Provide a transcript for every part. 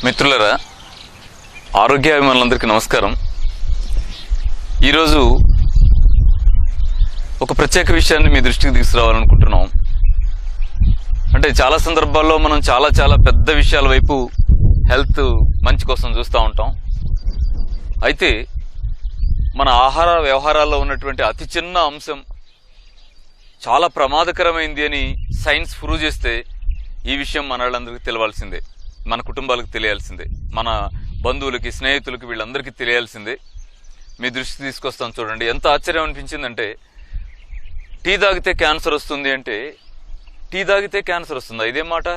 మిత్రులరా, ఆరోగ్యాభిమానులందరికీ నమస్కారం. ఈరోజు ఒక ప్రత్యేక విషయాన్ని మీ దృష్టికి తీసుకురావాలనుకుంటున్నాం. అంటే చాలా సందర్భాల్లో మనం చాలా పెద్ద విషయాల వైపు హెల్త్ మంచి కోసం చూస్తూ ఉంటాం. అయితే మన ఆహార వ్యవహారాల్లో ఉన్నటువంటి అతి చిన్న అంశం చాలా ప్రమాదకరమైంది అని సైన్స్ ప్రూవ్ చేస్తే ఈ విషయం మన వాళ్ళందరికీ తెలియాల్సిందే, మన కుటుంబాలకు తెలియాల్సిందే, మన బంధువులకి, స్నేహితులకి, వీళ్ళందరికీ తెలియాల్సిందే. మీ దృష్టికి తీసుకొస్తాను చూడండి. ఎంత ఆశ్చర్యం అనిపించిందంటే, టీ తాగితే క్యాన్సర్ వస్తుంది అంటే, టీ తాగితే క్యాన్సర్ వస్తుందా? ఇదేం మాట?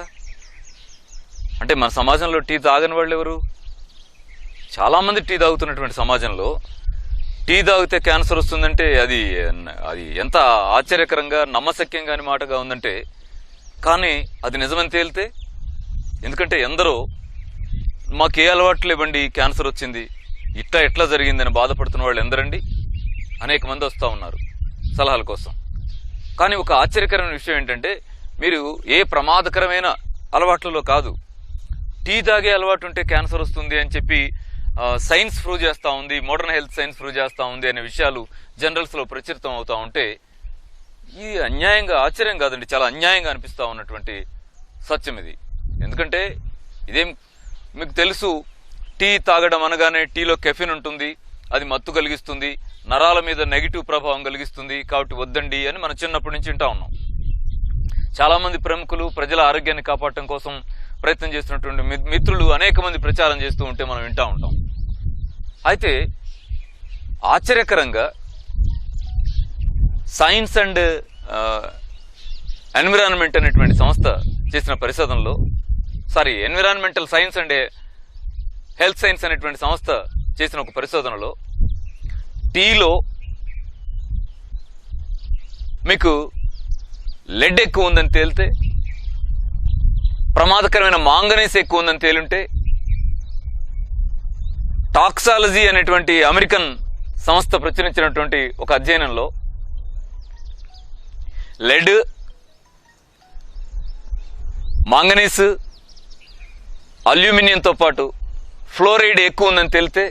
అంటే మన సమాజంలో టీ తాగని వాళ్ళు ఎవరు? చాలామంది టీ తాగుతున్నటువంటి సమాజంలో టీ తాగితే క్యాన్సర్ వస్తుందంటే అది ఎంత ఆశ్చర్యకరంగా, నమ్మశక్యం కాని మాటగా ఉందంటే, కానీ అది నిజమని తేలితే, ఎందుకంటే ఎందరో మాకు ఏ అలవాట్లు ఇవ్వండి క్యాన్సర్ వచ్చింది, ఎట్లా జరిగిందని బాధపడుతున్న వాళ్ళు ఎందరండి? అనేక మంది వస్తూ ఉన్నారు సలహాల కోసం. కానీ ఒక ఆశ్చర్యకరమైన విషయం ఏంటంటే, మీరు ఏ ప్రమాదకరమైన అలవాట్లలో కాదు, టీ తాగే అలవాటు ఉంటే క్యాన్సర్ వస్తుంది అని చెప్పి సైన్స్ ప్రూవ్ చేస్తూ ఉంది, మోడర్న్ హెల్త్ సైన్స్ ప్రూవ్ చేస్తూ ఉంది అనే విషయాలు జనరల్స్లో ప్రచురితం అవుతూ ఉంటే, ఇది అన్యాయంగా, ఆశ్చర్యం కాదండి, చాలా అన్యాయంగా అనిపిస్తూ ఉన్నటువంటి సత్యం ఇది. ఎందుకంటే ఇదేం మీకు తెలుసు, టీ తాగడం అనగానే టీలో కెఫిన్ ఉంటుంది, అది మత్తు కలిగిస్తుంది, నరాల మీద నెగిటివ్ ప్రభావం కలిగిస్తుంది, కాబట్టి వద్దండి అని మనం చిన్నప్పటి నుంచి వింటా ఉన్నాం. చాలామంది ప్రముఖులు ప్రజల ఆరోగ్యాన్ని కాపాడటం కోసం ప్రయత్నం చేస్తున్నటువంటి మిత్రులు అనేక మంది ప్రచారం చేస్తూ ఉంటే మనం వింటూ ఉంటాం. అయితే ఆశ్చర్యకరంగా సైన్స్ అండ్ ఎన్విరాన్మెంట్ అనేటువంటి సంస్థ చేసిన పరిశోధనలో, environmental science and health science అనేటువంటి సంస్థ చేసిన ఒక పరిశోధనలో, టీలో మీకు లెడ్ ఎక్కువ ఉందని తేలితే, ప్రమాదకరమైన మాంగనీస్ ఎక్కువ ఉందని తేలుంటే, టాక్సాలజీ అనేటువంటి అమెరికన్ సంస్థ ప్రచురించినటువంటి ఒక అధ్యయనంలో లెడ్, మాంగనీస్, అల్యూమినియంతో పాటు ఫ్లోరైడ్ ఎక్కువ ఉందని తేలితే,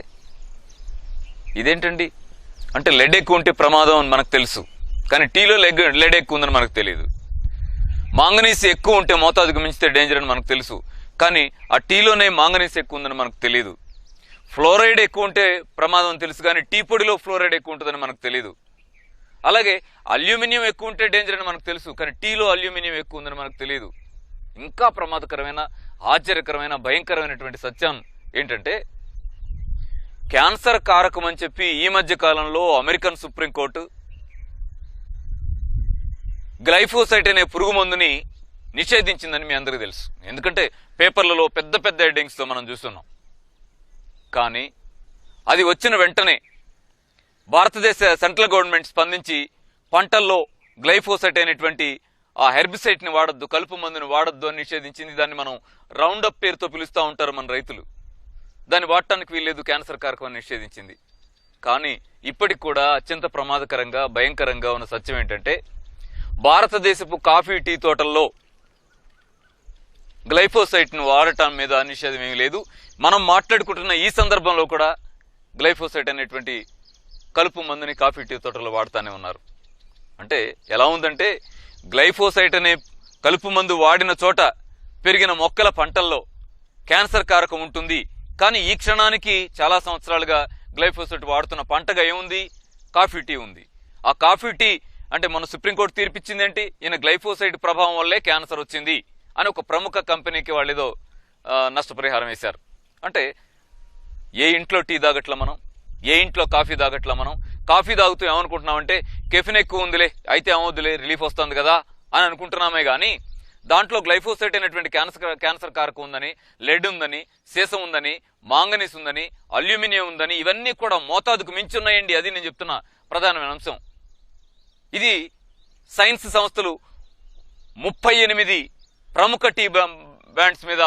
ఇదేంటండి అంటే లెడ్ ఎక్కువ ఉంటే ప్రమాదం అని మనకు తెలుసు, కానీ టీలో లెడ్ ఎక్కువ ఉందని మనకు తెలియదు. మాంగనీస్ ఎక్కువ ఉంటే మోతాదుకు మించితే డేంజర్ అని మనకు తెలుసు, కానీ ఆ టీలోనే మాంగనీస్ ఎక్కువ ఉందని మనకు తెలియదు. ఫ్లోరైడ్ ఎక్కువ ఉంటే ప్రమాదం అని తెలుసు, కానీ టీ పొడిలో ఫ్లోరైడ్ ఎక్కువ ఉంటుందని మనకు తెలియదు. అలాగే అల్యూమినియం ఎక్కువ ఉంటే డేంజర్ అని మనకు తెలుసు, కానీ టీలో అల్యూమినియం ఎక్కువ ఉందని మనకు తెలియదు. ఇంకా ప్రమాదకరమైన, ఆశ్చర్యకరమైన, భయంకరమైనటువంటి సత్యం ఏంటంటే, క్యాన్సర్ కారకం అని చెప్పి ఈ మధ్య కాలంలో అమెరికన్ సుప్రీంకోర్టు గ్లైఫోసైట్ అనే పురుగు మందుని నిషేధించిందని మీ అందరికీ తెలుసు. ఎందుకంటే పేపర్లలో పెద్ద హెడ్డింగ్స్తో మనం చూస్తున్నాం. కానీ అది వచ్చిన వెంటనే భారతదేశ సెంట్రల్ గవర్నమెంట్ స్పందించి పంటల్లో గ్లైఫోసైట్ అనేటువంటి ఆ హెర్బిసైడ్ని వాడద్దు, కలుపు మందుని వాడద్దు అని నిషేధించింది. దాన్ని మనం రౌండప్ పేరుతో పిలుస్తూ ఉంటారు మన రైతులు. దాన్ని వాడటానికి వీల్లేదు, క్యాన్సర్ కారకం అని నిషేధించింది. కానీ ఇప్పటికి కూడా అత్యంత ప్రమాదకరంగా, భయంకరంగా ఉన్న సత్యం ఏంటంటే, భారతదేశపు కాఫీ, టీ తోటల్లో గ్లైఫోసైట్ను వాడటం మీద నిషేధం ఏమీ లేదు. మనం మాట్లాడుకుంటున్న ఈ సందర్భంలో కూడా గ్లైఫోసైట్ అనేటువంటి కలుపు మందుని కాఫీ, టీ తోటల్లో వాడుతూనే ఉన్నారు. అంటే ఎలా ఉందంటే, గ్లైఫోసైట్ అనే కలుపు మందు వాడిన చోట పెరిగిన మొక్కల పంటల్లో క్యాన్సర్ కారకం ఉంటుంది, కానీ ఈ క్షణానికి చాలా సంవత్సరాలుగా గ్లైఫోసైట్ వాడుతున్న పంటగా ఏముంది? కాఫీ, టీ ఉంది. ఆ కాఫీ, టీ అంటే మన సుప్రీంకోర్టు తీర్పిచ్చింది ఏంటి? ఈయన గ్లైఫోసైట్ ప్రభావం వల్లే క్యాన్సర్ వచ్చింది అని ఒక ప్రముఖ కంపెనీకి వాళ్ళు ఏదో నష్టపరిహారం వేశారు. అంటే ఏ ఇంట్లో టీ తాగట్లా మనం, ఏ ఇంట్లో కాఫీ తాగట్లా మనం? కాఫీ తాగుతూ ఏమనుకుంటున్నామంటే, కెఫిన్ ఎక్కువ ఉందిలే, అయితే ఏమవుద్దులే, రిలీఫ్ వస్తుంది కదా అని అనుకుంటున్నామే. కానీ దాంట్లో గ్లైఫోసైట్ అనేటువంటి క్యాన్సర్ కారకం ఉందని, లెడ్ ఉందని, సీసం ఉందని, మాంగనీస్ ఉందని, అల్యూమినియం ఉందని, ఇవన్నీ కూడా మోతాదుకు మించి ఉన్నాయండి. అది నేను చెప్తున్న ప్రధానమైన అంశం. ఇది సైన్స్ సంస్థలు 38 ప్రముఖ టీ బ్రాండ్స్ మీద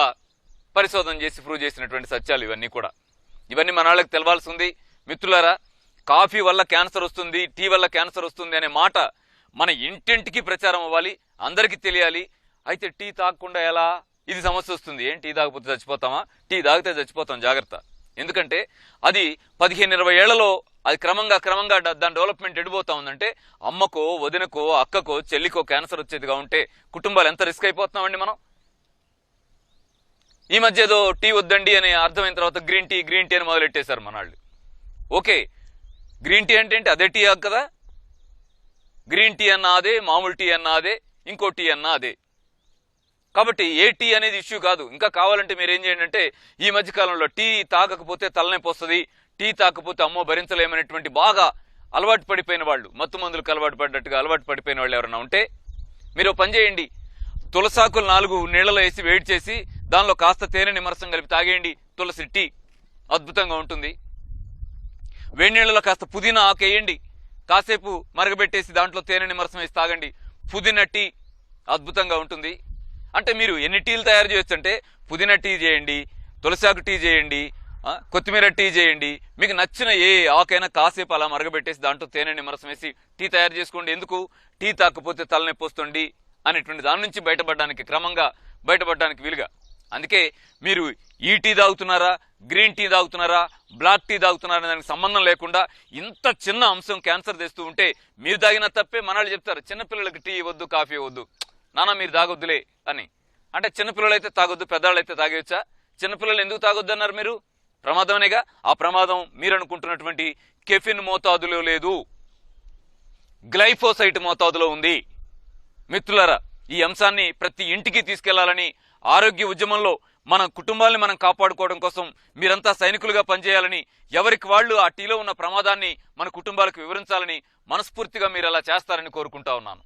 పరిశోధన చేసి ప్రూవ్ చేసినటువంటి సత్యాలు ఇవన్నీ కూడా. ఇవన్నీ మన వాళ్ళకి తెలవాల్సి ఉంది. మిత్రులారా, కాఫీ వల్ల క్యాన్సర్ వస్తుంది, టీ వల్ల క్యాన్సర్ వస్తుంది అనే మాట మన ఇంటింటికి ప్రచారం అవ్వాలి, అందరికీ తెలియాలి. అయితే టీ తాగకుండా ఎలా ఇది సమస్య వస్తుంది. ఏం టీ తాగకపోతే చచ్చిపోతామా? టీ తాగితే చచ్చిపోతాం, జాగ్రత్త. ఎందుకంటే అది 15-20 ఏళ్లలో అది క్రమంగా దాని డెవలప్మెంట్ ఎడిపోతా ఉందంటే అమ్మకో, వదినకో, అక్కకో, చెల్లికో క్యాన్సర్ వచ్చేదిగా ఉంటే కుటుంబాలు ఎంత రిస్క్ అయిపోతున్నామండి మనం. ఈ మధ్య ఏదో టీ వద్దండి అని అర్థమైన తర్వాత గ్రీన్ టీ అని మొదలెట్టేశారు మనాళ్ళు. ఓకే, గ్రీన్ టీ అంటే అదే టీ కదా. గ్రీన్ టీ అన్నా అదే, మామూలు టీ అన్నా అదే, ఇంకో టీ అన్నా అదే. కాబట్టి ఏ టీ అనేది ఇష్యూ కాదు. ఇంకా కావాలంటే మీరు ఏం చేయండి అంటే ఈ మధ్య కాలంలో టీ తాగకపోతే తలనొప్పి వస్తుంది, టీ తాగకపోతే అమ్మో భరించలేమనేటువంటి బాగా అలవాటు పడిపోయిన వాళ్ళు, మత్తు మందులకు అలవాటు పడ్డట్టుగా అలవాటు పడిపోయిన వాళ్ళు ఎవరైనా ఉంటే మీరు పని చేయండి. తులసాకులు 4 నీళ్లలో వేసి వేడి చేసి దానిలో కాస్త తేనె నిమ్మరసం కలిపి తాగేయండి. తులసి టీ అద్భుతంగా ఉంటుంది. వేడి నీళ్లలో కాస్త పుదీనా ఆకు వేయండి, కాసేపు మరగబెట్టేసి దాంట్లో తేనె నిమ్మరసం వేసి తాగండి. పుదీనా టీ అద్భుతంగా ఉంటుంది. అంటే మీరు ఎన్ని టీలు తయారు చేయొచ్చు అంటే పుదీనా టీ చేయండి, తులసాకు టీ చేయండి, కొత్తిమీర టీ చేయండి. మీకు నచ్చిన ఏ ఆకైనా కాసేపు అలా మరగబెట్టేసి దాంట్లో తేనె నిమ్మరసం వేసి టీ తయారు చేసుకోండి. ఎందుకు? టీ తాకపోతే తలనొప్పి వస్తుంది అనేటువంటి దాని నుంచి బయటపడడానికి, క్రమంగా బయటపడడానికి వీలుగా. అందుకే మీరు ఈ టీ తాగుతున్నారా, గ్రీన్ టీ తాగుతున్నారా, బ్లాక్ టీ తాగుతున్నారా దానికి సంబంధం లేకుండా ఇంత చిన్న అంశం క్యాన్సర్ తెస్తూ ఉంటే మీరు తాగిన తప్పే మనాళ్ళు చెప్తారు. చిన్నపిల్లలకి టీ వద్దు, కాఫీ వద్దు, నాన్న మీరు తాగొద్దులే అని. అంటే చిన్నపిల్లలు అయితే తాగొద్దు, పెద్దవాళ్ళు అయితే తాగేయచ్చా? చిన్నపిల్లలు ఎందుకు తాగొద్దు అన్నారు మీరు? ప్రమాదమనేగా. ఆ ప్రమాదం మీరు అనుకుంటున్నటువంటి కెఫిన్ మోతాదులో లేదు, గ్లైఫోసైట్ మోతాదులో ఉంది. మిత్రులారా, ఈ అంశాన్ని ప్రతి ఇంటికి తీసుకెళ్లాలని, ఆరోగ్య ఉద్యమంలో మన కుటుంబాన్ని మనం కాపాడుకోవడం కోసం మీరంతా సైనికులుగా పనిచేయాలని, ఎవరికి వాళ్ళు ఆ టీలో ఉన్న ప్రమాదాన్ని మన కుటుంబాలకు వివరించాలని మనస్ఫూర్తిగా మీరు అలా చేస్తారని కోరుకుంటా ఉన్నాను.